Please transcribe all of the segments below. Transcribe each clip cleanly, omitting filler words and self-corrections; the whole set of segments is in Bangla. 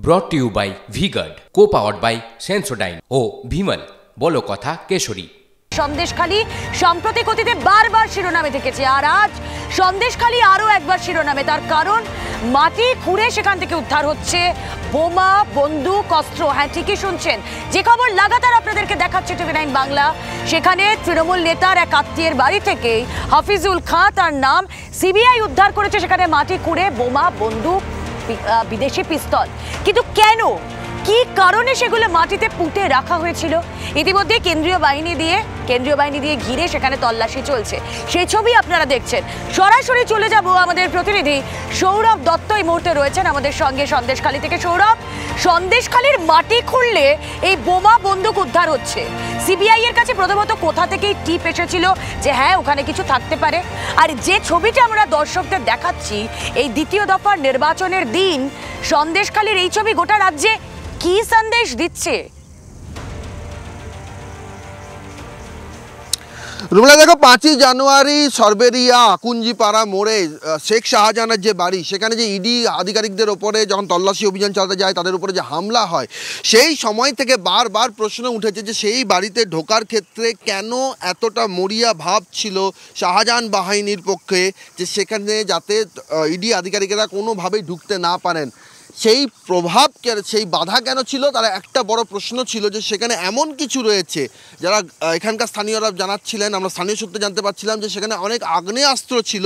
ব্রট to you by V-Guard, co-powered by Sensodyne ও ভিমল বলো কথা কেশরী। সন্দেশখালী সাম্প্রতিক অতীতে বারবার শিরোনামে থেকেছে, আর আজ সন্দেশখালী আরো একবার শিরোনামে। তার কারণ মাটি খুঁড়ে সেখান থেকে উদ্ধার হচ্ছে বোমা, বন্দুক, অস্ত্র। হ্যাঁ, ঠিকই শুনছেন, যে খবর লাগাতার আপনাদেরকে দেখাচ্ছে TV9 বাংলা, সেখানে তৃণমূল নেতার এক আত্মীয়ের বাড়ি থেকে হাফিজুল খাঁ, তার নাম, সিবিআই উদ্ধার করেছে সেখানে মাটি খুঁড়ে বোমা, বন্দুক, বিদেশি পিস্তল। কিন্তু কেন, কি কারণে সেগুলো মাটিতে পুঁতে রাখা হয়েছিল? ইতিমধ্যে কেন্দ্রীয় বাহিনী দিয়ে ঘিরে সেখানে তল্লাশি চলছে, সেই ছবি আপনারা দেখছেন। সরাসরি চলে যাব, আমাদের প্রতিনিধি সৌরভ দত্ত এই মুহূর্তে রয়েছেন আমাদের সঙ্গে সন্দেশখালী থেকে। সৌরভ, সন্দেশখালীর মাটি খুঁড়লে এই বোমা, বন্দুক উদ্ধার হচ্ছে, সিবিআই এর কাছে প্রথমত কোথা থেকে টিপ এসেছিল যে হ্যাঁ ওখানে কিছু থাকতে পারে? আর যে ছবিটা আমরা দর্শকদের দেখাচ্ছি, এই দ্বিতীয় দফার নির্বাচনের দিন সন্দেশখালীর এই ছবি গোটা রাজ্যে কি সন্দেশ দিচ্ছে? রুমলা, দেখো, 5ই জানুয়ারি সরবেরিয়া আকুঞ্জিপাড়া মোড়ে শেখ শাহজাহানের যে বাড়ি, সেখানে যে ইডি আধিকারিকদের ওপরে যখন তল্লাশি অভিযান চালাতে যায় তাদের উপরে যে হামলা হয়, সেই সময় থেকে বারবার প্রশ্ন উঠেছে যে সেই বাড়িতে ঢোকার ক্ষেত্রে কেন এতটা মরিয়া ভাব ছিল শাহজাহান বাহিনীর পক্ষে, যে সেখানে যাতে ইডি আধিকারিকেরা কোনোভাবেই ঢুকতে না পারেন। সেই প্রভাব, সেই বাধা কেন ছিল? তার একটা বড় প্রশ্ন ছিল যে সেখানে এমন কিছু রয়েছে, যারা এখানকার স্থানীয়রা জানাচ্ছিলেন, আমরা স্থানীয় সূত্রে জানতে পারছিলাম যে সেখানে অনেক আগ্নেয়াস্ত্র ছিল,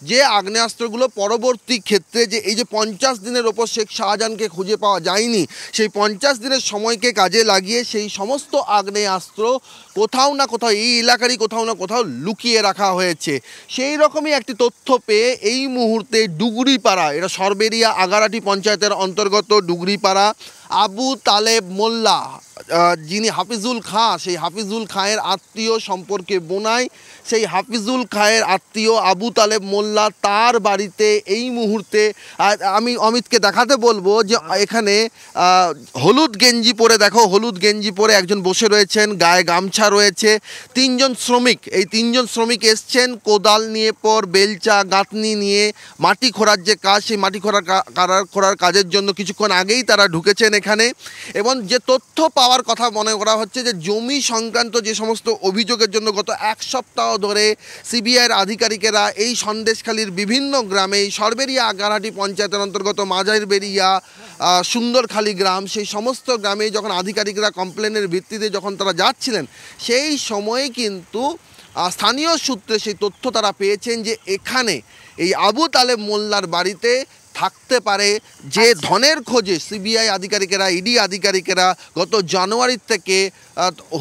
যে আগ্নেয়াস্ত্রগুলো পরবর্তী ক্ষেত্রে যে এই যে 50 দিনের ওপর শেখ শাহজাহানকে খুঁজে পাওয়া যায়নি, সেই 50 দিনের সময়কে কাজে লাগিয়ে সেই সমস্ত আগ্নেয়াস্ত্র কোথাও না কোথাও এই এলাকারই কোথাও না কোথাও লুকিয়ে রাখা হয়েছে। সেই রকমই একটি তথ্য পেয়ে এই মুহূর্তে ডুগরিপাড়া, এটা সরবেরিয়া আগারাটি পঞ্চায়েতের অন্তর্গত ডুগরিপাড়া, আবু তালেব মোল্লা, যিনি হাফিজুল খাঁ, সেই হাফিজুল খাঁয়ের আত্মীয় সম্পর্কে বোনায়, সেই হাফিজুল খাঁয়ের আত্মীয় আবু তালেব মোল্লা, তার বাড়িতে এই মুহূর্তে আমি অমিতকে দেখাতে বলবো যে এখানে হলুদ গেঞ্জি পরে, দেখো, হলুদ গেঞ্জি পরে একজন বসে রয়েছেন, গায়ে গামছা রয়েছে। 3 জন শ্রমিক, এই 3 জন শ্রমিক এসছেন কোদাল নিয়ে, পর বেলচা, গাঁথনি নিয়ে মাটি খোঁড়ার যে কাজ, সেই মাটি খোঁড়ার কাজের জন্য কিছুক্ষণ আগেই তারা ঢুকেছেন এখানে। এবং যে তথ্য পাওয়ার কথা মনে করা হচ্ছে যে জমি সংক্রান্ত যে সমস্ত অভিযোগের জন্য গত 1 সপ্তাহ ধরে সিবিআইয়ের আধিকারিকেরা এই সন্দেশখালীর বিভিন্ন গ্রামে, সরবেরিয়া আগারহাটি পঞ্চায়েতের অন্তর্গত মাঝারবেরিয়া, সুন্দরখালী গ্রাম, সেই সমস্ত গ্রামে যখন আধিকারিকরা কমপ্লেনের ভিত্তিতে যখন তারা যাচ্ছিলেন, সেই সময়ে কিন্তু স্থানীয় সূত্রে সেই তথ্য তারা পেয়েছেন যে এখানে এই আবু তালেব মোল্লার বাড়িতে থাকতে পারে যে ধনের খোঁজে সিবিআই আধিকারিকেরা, ইডি আধিকারিকেরা গত জানুয়ারি থেকে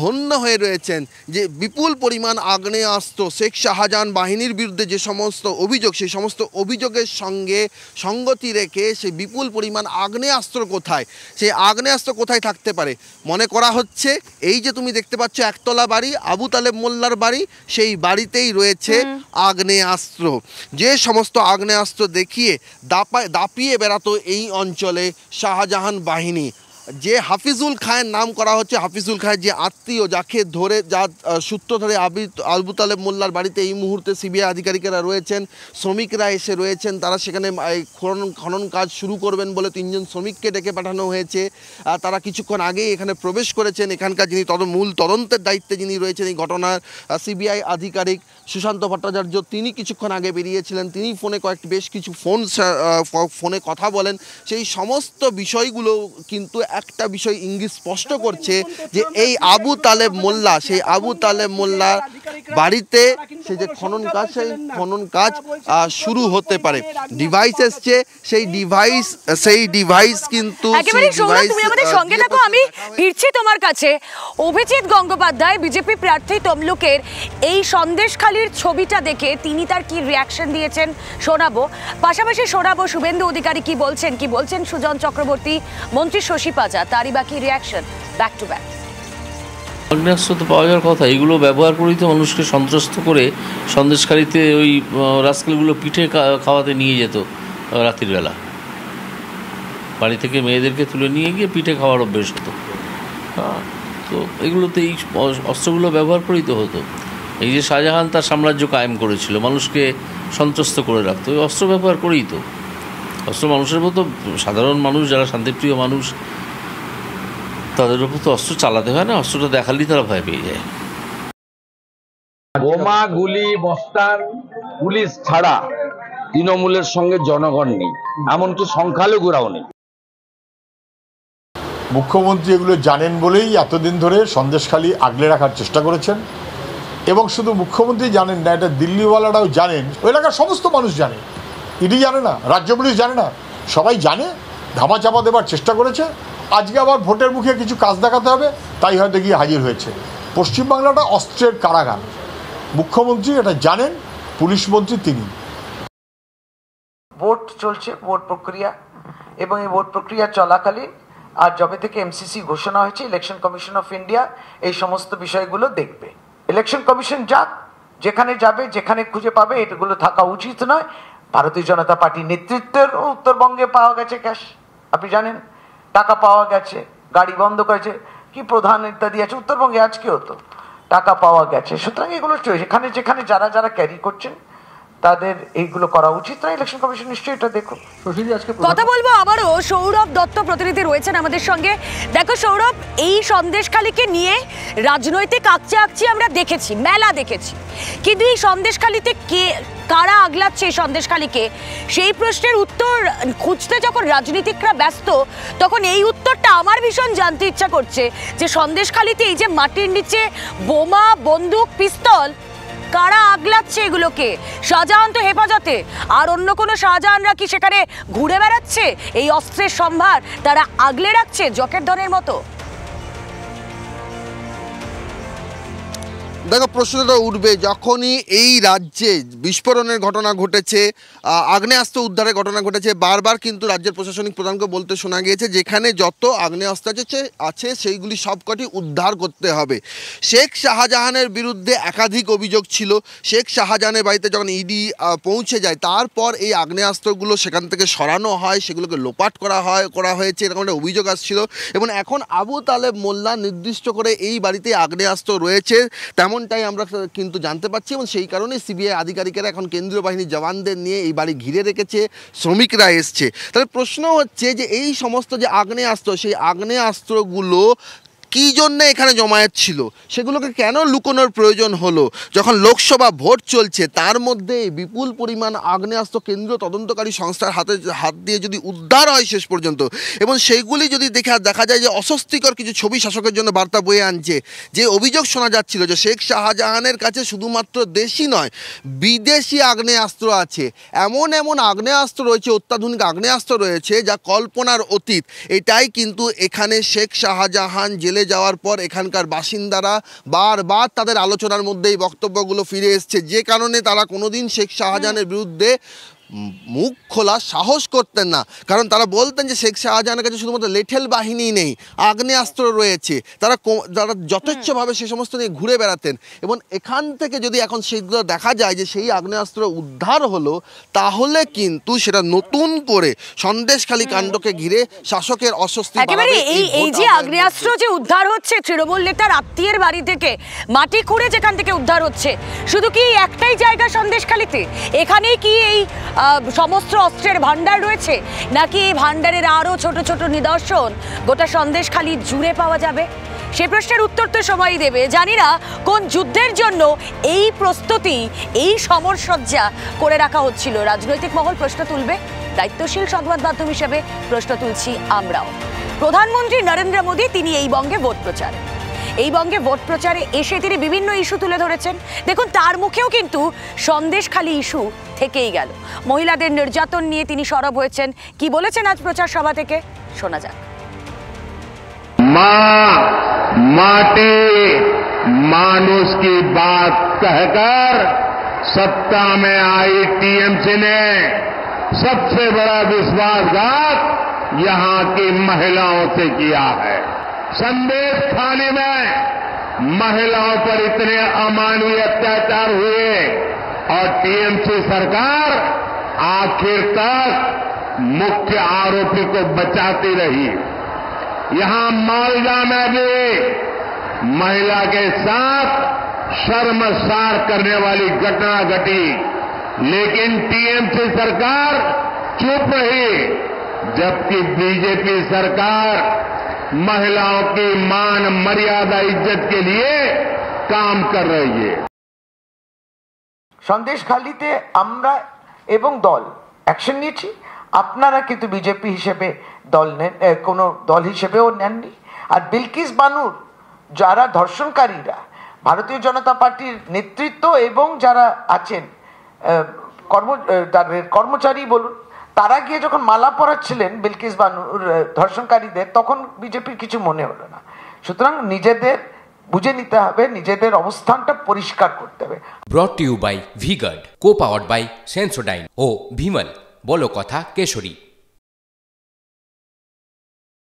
হন্য হয়ে রয়েছেন। যে বিপুল পরিমাণ আগ্নেয়াস্ত্র, শেখ শাহজাহান বাহিনীর বিরুদ্ধে যে সমস্ত অভিযোগ, সেই সমস্ত অভিযোগের সঙ্গে সঙ্গতি রেখে সেই বিপুল পরিমাণ আগ্নেয়াস্ত্র কোথায়, সেই আগ্নেয়াস্ত্র কোথায় থাকতে পারে মনে করা হচ্ছে এই যে তুমি দেখতে পাচ্ছ একতলা বাড়ি, আবু তালেব মোল্লার বাড়ি, সেই বাড়িতেই রয়েছে আগ্নেয়াস্ত্র। যে সমস্ত আগ্নেয়াস্ত্র দেখিয়ে দাপিয়ে বেড়াতো এই অঞ্চলে শাহজাহান বাহিনী। যে হাফিজুল খাঁয়ের নাম করা হচ্ছে, হাফিজুল খাঁয়ের যে আত্মীয়, যাকে ধরে, যার সূত্র ধরে আবু তালেব মোল্লার বাড়িতে এই মুহূর্তে সিবিআই আধিকারিকেরা রয়েছেন, শ্রমিকরা এসে রয়েছেন, তারা সেখানে খনন কাজ শুরু করবেন বলে 3 জন শ্রমিককে ডেকে পাঠানো হয়েছে। তারা কিছুক্ষণ আগেই এখানে প্রবেশ করেছেন। এখানকার যিনি মূল তদন্তের দায়িত্বে যিনি রয়েছেন এই ঘটনার, সিবিআই আধিকারিক সুশান্ত ভট্টাচার্য, তিনি কিছুক্ষণ আগে বেরিয়েছিলেন। তিনি বেশ কিছু ফোনে কথা বলেন। সেই সমস্ত বিষয়গুলো কিন্তু একটা বিষয় ইঙ্গিত স্পষ্ট করছে যে এই আবু তালেব মোল্লা, সেই আবু তালেব মোল্লার বাড়িতে সেই যে খনন কাজ শুরু হতে পারে। ডিভাইস এসছে, সেই ডিভাইস কিন্তু তুমি আমাদের সঙ্গে থাকো, আমি ফিরছি তোমার কাছে। অভিজিৎ গঙ্গোপাধ্যায়, বিজেপি প্রার্থী তমলুকের, এই সন্দেশখালীর ছবিটা দেখে তিনি তার কি রিয়াকশন দিয়েছেন শোনাবো। পাশাপাশি শোনাবো শুভেন্দু অধিকারী কি বলছেন সুজন চক্রবর্তী, মন্ত্রী শশী পাজা, তারই বাকি রিয়াকশন ব্যাক টু ব্যাক। আগ্নেয়াস্ত্র তো পাওয়া যাওয়ার কথা, এগুলো ব্যবহার করেই তো মানুষকে সন্ত্রস্ত করে সন্দেশখালীতে ওই রাস্কেলগুলো পিঠে খাওয়াতে নিয়ে যেত রাত্রির বেলা। বাড়ি থেকে মেয়েদেরকে তুলে নিয়ে গিয়ে পিঠে খাওয়ার অভ্যেস হতো। তো এগুলোতে এই অস্ত্রগুলো ব্যবহার করেই তো হতো। এই যে শাহজাহান তার সাম্রাজ্য কায়েম করেছিল, মানুষকে সন্ত্রস্ত করে রাখতো, ওই অস্ত্র ব্যবহার করেই তো। অস্ত্র মানুষের মতো সাধারণ মানুষ যারা শান্তিপ্রিয় মানুষ তাদের উপর তো অস্ত্র চালাতে হয় না, অস্ত্রটা দেখালেই তারা ভয় পেয়ে যায়। বোমা গুলি মস্তান পুলিশ ছাড়া তৃণমূলের সঙ্গে জনগণ নেই, এমনকি সংখ্যালঘুরাও নেই। মুখ্যমন্ত্রী এগুলো জানেন বলেই এতদিন ধরে সন্দেশখালী আগলে রাখার চেষ্টা করেছেন। এবং শুধু মুখ্যমন্ত্রী জানেন না, এটা দিল্লিওয়ালারাও জানেন, ওই এলাকার সমস্ত মানুষ জানে। ইডি জানে না, রাজ্য পুলিশ জানে না, সবাই জানে, ধামাচাপা দেবার চেষ্টা করেছে। আজকে আবার ভোটের মুখে কিছু কাজ দেখাতে হবে, তাই হয়তো গিয়ে হাজির হয়েছে। পশ্চিমবাংলাটা অস্ত্রের কারাগার, মুখ্যমন্ত্রী এটা জানেন, পুলিশ মন্ত্রী তিনি। ভোট চলছে, ভোট প্রক্রিয়া, এবং এই ভোট প্রক্রিয়া চলাকালীন আর যবে থেকে এমসিসি ঘোষণা হয়েছে, ইলেকশন কমিশন অফ ইন্ডিয়া এই সমস্ত বিষয়গুলো দেখবে। ইলেকশন কমিশন যাক, যেখানে যাবে, যেখানে খুঁজে পাবে, এগুলো থাকা উচিত নয়। ভারতীয় জনতা পার্টির নেতৃত্বের উত্তরবঙ্গে পাওয়া গেছে ক্যাশ, আপনি জানেন, টাকা পাওয়া গেছে, গাড়ি বন্ধ করেছে, কি প্রধান ইত্যাদি আছে, উত্তরবঙ্গে আজকেও তো টাকা পাওয়া গেছে। সুতরাং এগুলো যেখানে যেখানে যারা যারা ক্যারি করছেন তাদের এইগুলো করা উচিত না। ইলেকশন কমিশন নিশ্চয়ই এটা দেখো। কথা বলবো আবারও, সৌরভ দত্ত প্রতিনিধি রয়েছেন আমাদের সঙ্গে। দেখো সৌরভ, এই সন্দেশখালীকে নিয়ে রাজনৈতিক আকচি আমরা দেখেছি, মেলা দেখেছি, কিন্তু এই সন্দেশখালীতে কারা আগলাচ্ছে এই সন্দেশখালীকে, সেই প্রশ্নের উত্তর খুঁজতে যখন রাজনীতিকরা ব্যস্ত, তখন এই উত্তরটা আমার ভীষণ জানতে ইচ্ছা করছে যে সন্দেশখালীতে এই যে মাটির নিচে বোমা, বন্দুক, পিস্তল, কারা আগলাচ্ছে এগুলোকে? শাহজাহান তো হেফাজতে, আর অন্য কোনো শাহজাহানরা কি সেখানে ঘুরে বেড়াচ্ছে? এই অস্ত্রের সম্ভার তারা আগলে রাখছে জকের ধনের মতো? দেখো, প্রশ্নটা উঠবে যখনই এই রাজ্যে বিস্ফোরণের ঘটনা ঘটেছে, আগ্নেয়াস্ত্র উদ্ধারের ঘটনা ঘটেছে, বারবার কিন্তু রাজ্যের প্রশাসনিক প্রধানকে বলতে শোনা গিয়েছে যেখানে যত আগ্নেয়াস্ত্র আছে সেইগুলি সবকটি উদ্ধার করতে হবে। শেখ শাহজাহানের বিরুদ্ধে একাধিক অভিযোগ ছিল। শেখ শাহজাহানের বাড়িতে যখন ইডি পৌঁছে যায়, তারপর এই আগ্নেয়াস্ত্রগুলো সেখান থেকে সরানো হয়, সেগুলোকে লোপাট করা হয়েছে, এরকম একটা অভিযোগ আসছিল। এবং এখন আবু তালেব মোল্লা নির্দিষ্ট করে এই বাড়িতে আগ্নেয়াস্ত্র রয়েছে তেমনটাই আমরা কিন্তু জানতে পারছি। এবং সেই কারণে সিবিআই আধিকারিকেরা এখন কেন্দ্রীয় বাহিনীর জওয়ানদের নিয়ে এই বাড়ি ঘিরে রেখেছে, শ্রমিকরা এসছে। তাহলে প্রশ্ন হচ্ছে যে এই সমস্ত যে আগ্নেয়াস্ত্র, সেই আগ্নেয়াস্ত্রগুলো কী জন্য এখানে জমায়েত ছিল, সেগুলোকে কেন লুকোনোর প্রয়োজন হলো? যখন লোকসভা ভোট চলছে, তার মধ্যে বিপুল পরিমাণ আগ্নেয়াস্ত্র কেন্দ্রীয় তদন্তকারী সংস্থার হাত দিয়ে যদি উদ্ধার হয় শেষ পর্যন্ত, এবং সেইগুলি যদি দেখা যায় যে অস্বস্তিকর কিছু ছবি শাসকের জন্য বার্তা বয়ে আনছে। যে অভিযোগ শোনা যাচ্ছিল যে শেখ শাহজাহানের কাছে শুধুমাত্র দেশি নয়, বিদেশি আগ্নেয়াস্ত্র আছে, এমন আগ্নেয়াস্ত্র রয়েছে, অত্যাধুনিক আগ্নেয়াস্ত্র রয়েছে যা কল্পনার অতীত। এটাই কিন্তু এখানে শেখ শাহজাহান জেলে যাওয়ার পর এখানকার বাসিন্দারা বারবার তাদের আলোচনার মধ্যে এই বক্তব্যগুলো ফিরে এসছে, যে কারণে তারা কোনোদিন শেখ শাহজাহানের বিরুদ্ধে মুখ খোলা সাহস করতেন না। কারণ তারা বলতেন যে শেখ শাহজাহানের কাছে শুধুমাত্র লেঠেল বাহিনী নেই, আগ্নেয়াস্ত্র রয়েছে, তারা যথেচ্ছভাবে সে সমস্ত নিয়ে ঘুরে বেড়াতেন। এবং এখান থেকে যদি এখন সেগুলো দেখা যায় যে সেই আগ্নেয়াস্ত্র উদ্ধার হলো, তাহলে কিন্তু সেটা নতুন করে সন্দেশখালী কাণ্ডকে ঘিরে শাসকের অস্বস্তি বাড়াবে। এই যে আগ্নেয়াস্ত্র যে উদ্ধার হচ্ছে তৃণমূল নেতার আত্মীয়ের বাড়ি থেকে, মাটি খুঁড়ে যেখান থেকে উদ্ধার হচ্ছে, শুধু কি একটাই জায়গা সন্দেশখালীতে? এখানেই কি এই সমস্ত অস্ত্রের ভান্ডার রয়েছে, নাকি এই ভান্ডারের আরো ছোট ছোট নিদর্শন গোটা সন্দেশখালী জুড়ে পাওয়া যাবে? সে প্রশ্নের উত্তর তো সময়ই দেবে। জানি না কোন যুদ্ধের জন্য এই প্রস্তুতি, এই সমরসজ্জা করে রাখা হচ্ছিল। রাজনৈতিক মহল প্রশ্ন তুলবে, দায়িত্বশীল সংবাদ মাধ্যম হিসেবে প্রশ্ন তুলছি আমরাও। প্রধানমন্ত্রী নরেন্দ্র মোদী তিনি এই বঙ্গে ভোট প্রচারে এসে তিনি বিভিন্ন ইস্যু তুলে ধরেছেন। দেখুন, তার মুখেও কিন্তু সন্দেশখালী ইস্যু থেকেই গেল। মহিলাদের নির্যাতন নিয়ে তিনি সরব হয়েছেন। কি বলেছেন আজ প্রচার সভা থেকে, শোনা যাক। मां माटी मानुष की बात कहकर सत्ता में आई टीएमसी ने सबसे बड़ा विश्वासघात यहां की महिलाओं से किया है। संदेशखाली में महिलाओं पर इतने अमानवीय अत्याचार हुए और टीएमसी सरकार आखिर तक मुख्य आरोपी को बचाती रही। यहां मालदा में भी महिला के साथ शर्मसार करने वाली घटना घटी, लेकिन टीएमसी सरकार चुप रही, जबकि बीजेपी सरकार महिलाओं की मान मर्यादा इज्जत के लिए काम कर रही है। সন্দেশখালিতে আমরা এবং দল অ্যাকশন নিয়েছি, আপনারা কিন্তু বিজেপি হিসেবে দল নেন, কোনো দল হিসেবেও নেননি। আর বিলকিস বানুর যারা ধর্ষণকারীরা, ভারতীয় জনতা পার্টির নেতৃত্ব এবং যারা আছেন কর্মচারী বলুন, তারা গিয়ে যখন মালা পরাচ্ছিলেন বিলকিস বানুর ধর্ষণকারীদের, তখন বিজেপির কিছু মনে হলো না। সুতরাং নিজেদের বুঝে নিতে হবে, নিজেদের অবস্থানটা পরিষ্কার করতে হবে। Brought to you by V-Guard, co-powered by Sensodyne ও ভিমল, বলো কথা কেশরী।